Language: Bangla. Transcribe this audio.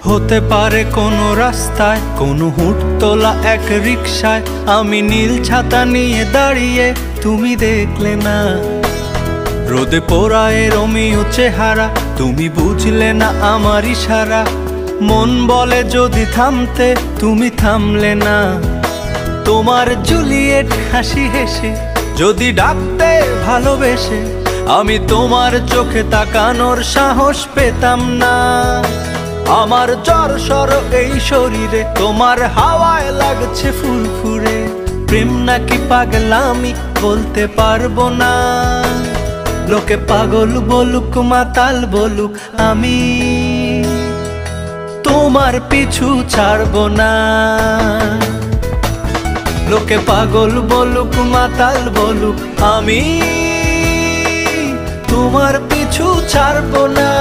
হতে পারে কোনো রাস্তায়, কোনো হুটতোলা এক রিকশায় আমি নীল ছাতা নিয়ে দাঁড়িয়ে, তুমি দেখলে না। রোদে পোড়ায় রোমিও চেহারা, তুমি বুঝলে না আমার ইশারা। মন বলে যদি থামতে, তুমি থামলে না। তোমার জুলিয়েট হাসি হেসে যদি ডাকতে ভালোবেসে, আমি তোমার চোখে তাকানোর সাহস পেতাম না। আমার জ্বর সর এই শরীরে, তোমার হাওয়ায় লাগছে ফুরফুরে। প্রেম নাকি পাগলামি বলতে পারবো না। লোকে পাগল বলুক মাতাল বলুক, আমি তোমার পিছু ছাড়বো না। লোকে পাগল বলুক মাতাল বলুক, আমি তোমার পিছু ছাড়বো না।